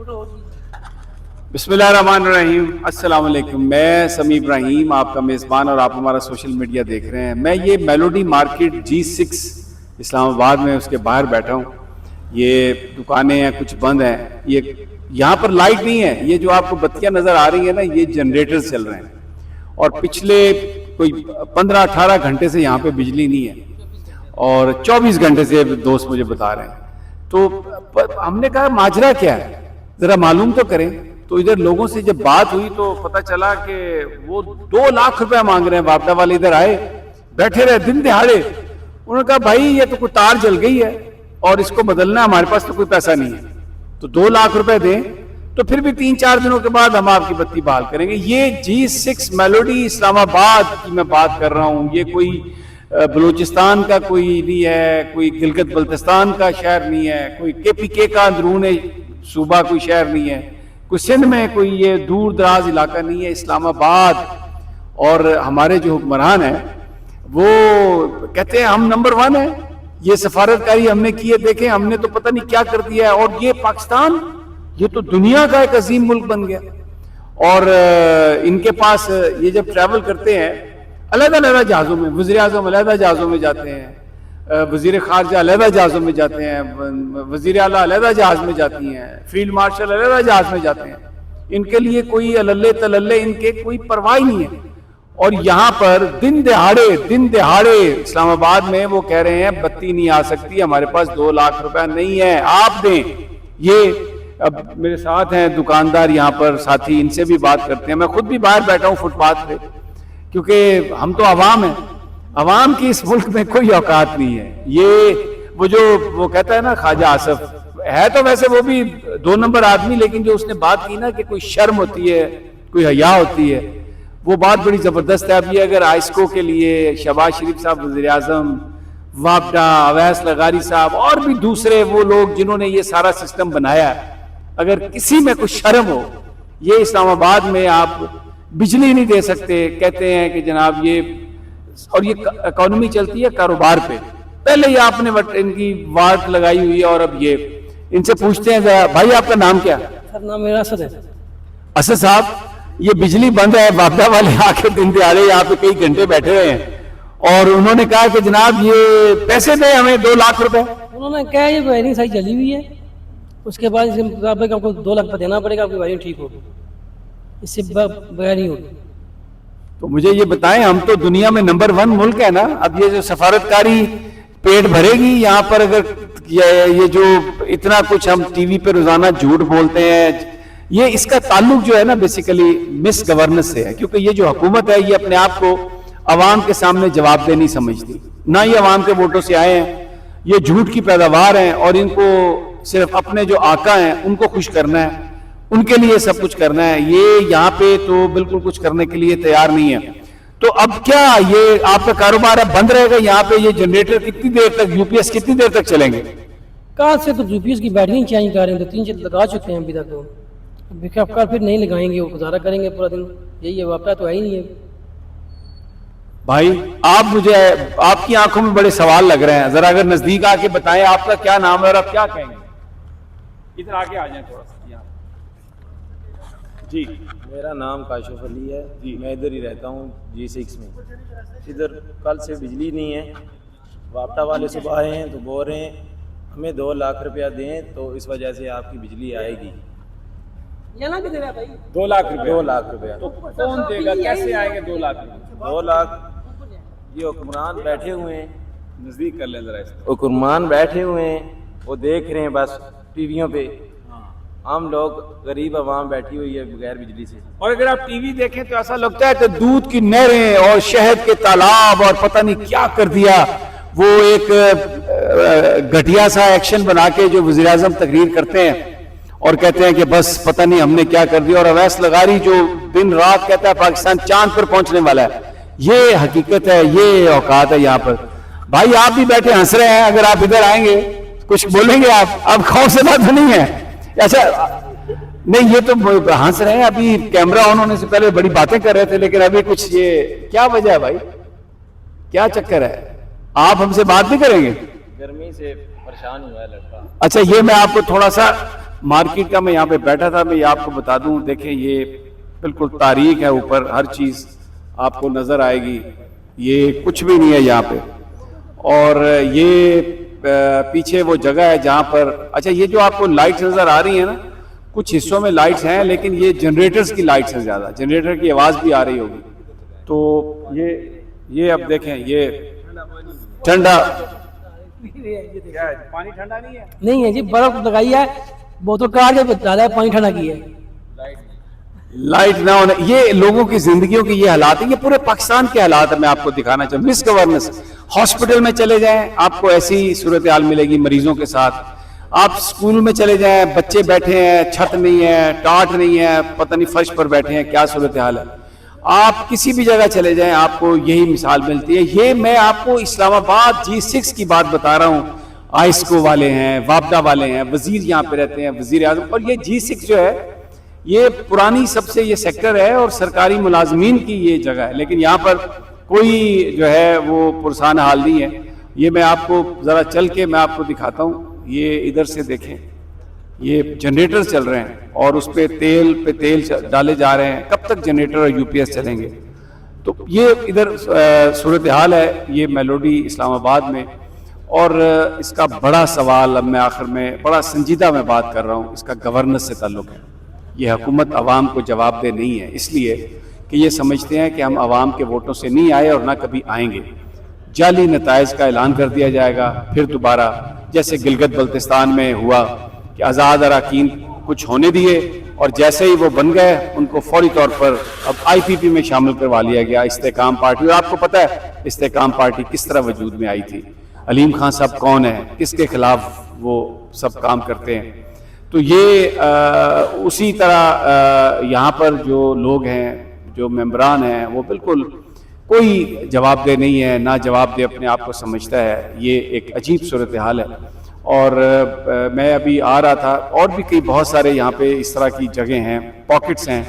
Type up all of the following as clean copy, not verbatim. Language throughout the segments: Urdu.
بسم اللہ الرحمن الرحیم، السلام علیکم۔ میں سمیع ابراہیم، آپ کا میزبان، اور آپ ہمارا سوشل میڈیا دیکھ رہے ہیں۔ میں یہ میلوڈی مارکیٹ G6 اسلام آباد میں اس کے باہر بیٹھا ہوں۔ یہ دکانیں ہیں، کچھ بند ہیں۔ یہاں پر لائٹ نہیں ہے، یہ جو آپ کو بتیاں نظر آ رہی ہیں نا، یہ جنریٹر چل رہے ہیں، اور پچھلے کوئی 15-18 گھنٹے سے یہاں پہ بجلی نہیں ہے، اور 24 گھنٹے سے دوست مجھے بتا رہے ہیں۔ تو ہم نے کہا ماجرا کیا ہے، ذرا معلوم تو کریں۔ تو ادھر لوگوں سے جب بات ہوئی تو پتہ چلا کہ وہ 2 لاکھ روپے مانگ رہے ہیں۔ وابڈا والے ادھر آئے، بیٹھے رہے دن دہاڑے۔ انہوں نے کہا بھائی یہ تو کوئی تار جل گئی ہے اور اس کو بدلنا، ہمارے پاس تو کوئی پیسہ نہیں ہے، تو 2 لاکھ روپے دیں تو پھر بھی 3-4 دنوں کے بعد ہم آپ کی بتی بحال کریں گے۔ یہ G6 میلوڈی اسلام آباد کی میں بات کر رہا ہوں۔ یہ کوئی بلوچستان کا کوئی نہیں ہے، کوئی گلگت بلتستان کا شہر نہیں ہے، کوئی KPK کا اندرون صوبہ کوئی شہر نہیں ہے، کوئی سندھ میں کوئی یہ دور دراز علاقہ نہیں ہے، اسلام آباد۔ اور ہمارے جو حکمران ہیں وہ کہتے ہیں ہم نمبر 1 ہیں، یہ سفارتکاری ہم نے کی ہے، دیکھیں ہم نے تو پتہ نہیں کیا کر دیا ہے، اور یہ پاکستان یہ تو دنیا کا ایک عظیم ملک بن گیا۔ اور ان کے پاس یہ جب ٹریول کرتے ہیں علیحدہ جہازوں میں، وزیر اعظم علیحدہ جہازوں میں جاتے ہیں، وزیر خارجہ علیحدہ جہازوں میں جاتے ہیں، وزیر اعلیٰ علیحدہ جہاز میں جاتی ہیں، فیلڈ مارشل علیحدہ جہاز میں جاتے ہیں۔ ان کے لیے کوئی اللے تللے ان کے کوئی پرواہ نہیں ہے۔ اور یہاں پر دن دہاڑے اسلام آباد میں وہ کہہ رہے ہیں بتی نہیں آ سکتی، ہمارے پاس 2 لاکھ روپے نہیں ہے، آپ دیں۔ یہ اب میرے ساتھ ہیں دکاندار یہاں پر ساتھی، ان سے بھی بات کرتے ہیں۔ میں خود بھی باہر بیٹھا ہوں فٹ پاتھ پہ، کیونکہ ہم تو عوام ہیں، عوام کی اس ملک میں کوئی اوقات نہیں ہے۔ یہ وہ کہتا ہے نا خواجہ آصف، ہے تو ویسے وہ بھی 2 نمبر آدمی، لیکن جو اس نے بات کی نا کہ کوئی شرم ہوتی ہے، کوئی حیا ہوتی ہے، وہ بات بڑی زبردست ہے۔ اب یہ اگر آئسکو کے لیے شہباز شریف صاحب وزیر اعظم، وابڈا، اویس لغاری صاحب، اور بھی دوسرے وہ لوگ جنہوں نے یہ سارا سسٹم بنایا ہے، اگر کسی میں کوئی شرم ہو، یہ اسلام آباد میں آپ بجلی نہیں دے سکتے، کہتے ہیں کہ جناب یہ، اور یہ اکانومی چلتی ہے کاروبار پہ۔ پہلے ہی آپ نے ان کی واٹ لگائی ہوئی ہے، اور اب یہ ان سے پوچھتے ہیں ذرا، بھائی آپ کا نام کیا؟ سر نام میرا اسد ہے۔ اسد صاحب، یہ بجلی بند ہے، وابڈا والے آ کے دن دہاڑے یہاں پہ کئی گھنٹے بیٹھے ہوئے ہیں، اور انہوں نے کہا کہ جناب یہ پیسے دیں ہمیں 2 لاکھ روپے۔ انہوں نے کہا یہ وائرنگ صحیح جلی ہوئی ہے، اس کے بعد اس کے مطابق آپ کو 2 لاکھ دینا پڑے گا، آپ کی وائرنگ ٹھیک ہوگی، اس سے بغیر نہیں ہوگی۔ تو مجھے یہ بتائیں، ہم تو دنیا میں نمبر 1 ملک ہے نا، اب یہ جو سفارتکاری پیٹ بھرے گی یہاں پر، اگر یہ جو اتنا کچھ ہم ٹی وی پہ روزانہ جھوٹ بولتے ہیں، یہ اس کا تعلق جو ہے نا بیسیکلی مس گورننس سے ہے، کیونکہ یہ جو حکومت ہے یہ اپنے آپ کو عوام کے سامنے جواب دہ نہیں سمجھتی، نہ یہ عوام کے ووٹوں سے آئے ہیں، یہ جھوٹ کی پیداوار ہیں، اور ان کو صرف اپنے جو آقا ہیں ان کو خوش کرنا ہے، ان کے لیے سب کچھ کرنا ہے۔ یہ یہاں پہ تو بالکل کچھ کرنے کے لیے تیار نہیں ہے۔ تو اب کیا یہ آپ کا کاروبار اب بند رہے گا یہاں پہ؟ یہ جنریٹر کتنی دیر تک، UPS کتنی دیر تک چلیں گے؟ کہاں سے تو UPS کی بیٹری چینج کر رہے ہیں، تو 3 لگا چکے ہیں ابھی تک، تو کل پھر نہیں لگائیں گے، وہ گزارا کریں گے پورا دن، یہی ہے، واپس تو ہے ہی نہیں ہے۔ بھائی آپ مجھے، آپ کی آنکھوں میں بڑے سوال لگ رہے ہیں، ذرا اگر نزدیک آ کے بتائیں آپ کا کیا نام ہے اور آپ کیا کہیں گے؟ ادھر آگے آ جائیں تھوڑا سا یہاں۔ جی میرا نام کاشف علی ہے، میں ادھر ہی رہتا ہوں G6 میں۔ ادھر کل سے بجلی نہیں ہے، وابڈا والے صبح آئے ہیں تو بول رہے ہیں ہمیں 2 لاکھ روپیہ دیں تو اس وجہ سے آپ کی بجلی آئے گی۔ 2 لاکھ روپے؟ 2 لاکھ روپیہ تو کون دے گا؟ کیسے آئیں گے 2 لاکھ روپے؟ 2 لاکھ یہ حکمران بیٹھے ہوئے ہیں، نزدیک کر لیں ذرا اس کو۔ حکمران بیٹھے ہوئے ہیں، وہ دیکھ رہے ہیں بس ٹی ویوں پہ، ہم لوگ غریب عوام بیٹھی ہوئی ہے بغیر بجلی سے۔ اور اگر آپ ٹی وی دیکھیں تو ایسا لگتا ہے کہ دودھ کی نہریں اور شہد کے تالاب اور پتہ نہیں کیا کر دیا۔ وہ ایک گھٹیا سا ایکشن بنا کے جو وزیر اعظم تقریر کرتے ہیں اور کہتے ہیں کہ بس پتہ نہیں ہم نے کیا کر دیا، اور اویس لغاری جو دن رات کہتا ہے پاکستان چاند پر پہنچنے والا ہے۔ یہ حقیقت ہے، یہ اوقات ہے یہاں پر۔ بھائی آپ بھی بیٹھے ہنس رہے ہیں، اگر آپ ادھر آئیں گے کچھ بولیں گے آپ خوف سے بات نہیں ہے؟ اچھا نہیں، یہ تو ہنس رہے ہیں، ابھی کیمرہ آن ہونے سے پہلے بڑی باتیں کر رہے تھے، لیکن ابھی کچھ یہ کیا وجہ ہے بھائی، کیا چکر ہے؟ آپ ہم سے بات نہیں کریں گے؟ گرمی سے پریشان ہوا ہے لڑکا۔ اچھا یہ میں آپ کو تھوڑا سا مارکیٹ کا میں یہاں پہ بیٹھا تھا. میں یہ آپ کو بتا دوں, دیکھیں یہ بالکل تاریک ہے, اوپر ہر چیز آپ کو نظر آئے گی, یہ کچھ بھی نہیں ہے یہاں پہ. اور یہ پیچھے وہ جگہ ہے جہاں پر, اچھا یہ جو آپ کو لائٹس نظر آ رہی ہیں نا, کچھ حصوں میں لائٹس ہیں لیکن یہ جنریٹرز کی لائٹس ہیں زیادہ, جنریٹر کی آواز بھی آ رہی ہوگی. تو یہ اب دیکھیں, یہ ٹھنڈا پانی ٹھنڈا نہیں ہے جی, برف لگائی ہے, بوتل کاٹ کے ڈالا ہے, پانی ٹھنڈا کیا ہے. لائٹ نہ ہونا, یہ لوگوں کی زندگیوں کی یہ حالات ہیں, یہ پورے پاکستان کے حالات میں آپ کو دکھانا چاہوں. مس گورننس, ہاسپٹل میں چلے جائیں آپ کو ایسی صورتحال ملے گی مریضوں کے ساتھ. آپ اسکول میں چلے جائیں, بچے بیٹھے ہیں, چھت نہیں ہے, ٹاٹ نہیں ہے, پتہ نہیں فرش پر بیٹھے ہیں, کیا صورتحال ہے. آپ کسی بھی جگہ چلے جائیں آپ کو یہی مثال ملتی ہے. یہ میں آپ کو اسلام آباد G6 کی بات بتا رہا ہوں. آئسکو والے ہیں, وابڈا والے ہیں, وزیر یہاں پہ رہتے ہیں, وزیر اعظم. اور یہ G6 جو ہے یہ پرانی سب سے یہ سیکٹر ہے اور سرکاری ملازمین کی یہ جگہ ہے, لیکن یہاں پر کوئی جو ہے وہ پرسان حال نہیں ہے. یہ میں آپ کو ذرا چل کے میں آپ کو دکھاتا ہوں. یہ ادھر سے دیکھیں, یہ جنریٹر چل رہے ہیں اور اس پہ تیل ڈالے جا رہے ہیں. کب تک جنریٹر اور UPS چلیں گے؟ تو یہ ادھر صورتحال ہے یہ میلوڈی اسلام آباد میں. اور اس کا بڑا سوال, اب میں آخر میں بڑا سنجیدہ میں بات کر رہا ہوں, اس کا گورننس سے تعلق ہے. یہ حکومت عوام کو جواب دہ نہیں ہے, اس لیے کہ یہ سمجھتے ہیں کہ ہم عوام کے ووٹوں سے نہیں آئے اور نہ کبھی آئیں گے. جعلی نتائج کا اعلان کر دیا جائے گا پھر دوبارہ, جیسے گلگت بلتستان میں ہوا کہ آزاد اراکین کچھ ہونے دیے اور جیسے ہی وہ بن گئے ان کو فوری طور پر اب IPP میں شامل کروا لیا گیا, استحکام پارٹی. اور آپ کو پتہ ہے استحکام پارٹی کس طرح وجود میں آئی تھی, علیم خان صاحب کون ہیں, کس کے خلاف وہ سب کام کرتے ہیں. تو یہ اسی طرح یہاں پر جو لوگ ہیں, جو ممبران ہیں, وہ بالکل کوئی جواب دہ نہیں ہے, نہ جواب دہ اپنے آپ کو سمجھتا ہے. یہ ایک عجیب صورتحال ہے. اور میں ابھی آ رہا تھا, اور بھی کئی بہت سارے یہاں پہ اس طرح کی جگہیں ہیں, پاکٹس ہیں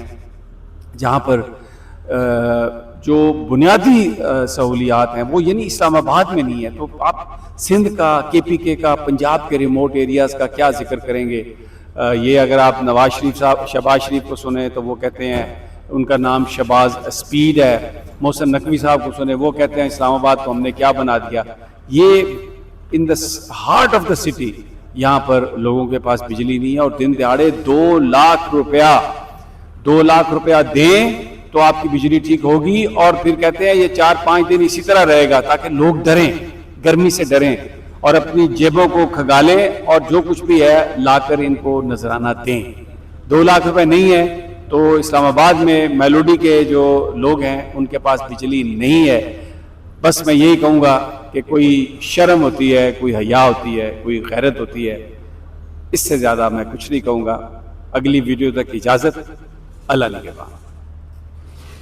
جہاں پر جو بنیادی سہولیات ہیں وہ یعنی اسلام آباد میں نہیں ہے. تو آپ سندھ کا, KPK کا, پنجاب کے ریموٹ ایریاز کا کیا ذکر کریں گے. یہ اگر آپ نواز شریف صاحب, شہباز شریف کو سنیں تو وہ کہتے ہیں ان کا نام شہباز اسپیڈ ہے. محسن نقوی صاحب کو سنیں وہ کہتے ہیں اسلام آباد کو ہم نے کیا بنا دیا. یہ in the heart of the city, یہاں پر لوگوں کے پاس بجلی نہیں ہے اور دن دہاڑے 2 لاکھ روپیہ دیں تو آپ کی بجلی ٹھیک ہوگی. اور پھر کہتے ہیں یہ 4-5 دن اسی طرح رہے گا تاکہ لوگ ڈریں, گرمی سے ڈریں اور اپنی جیبوں کو کھنگالیں اور جو کچھ بھی ہے لا کر ان کو نذرانہ دیں. 2 لاکھ روپے نہیں ہے تو اسلام آباد میں میلوڈی کے جو لوگ ہیں ان کے پاس بجلی نہیں ہے. بس میں یہی کہوں گا کہ کوئی شرم ہوتی ہے, کوئی حیا ہوتی ہے, کوئی غیرت ہوتی ہے. اس سے زیادہ میں کچھ نہیں کہوں گا. اگلی ویڈیو تک اجازت. اللہ نگہبان.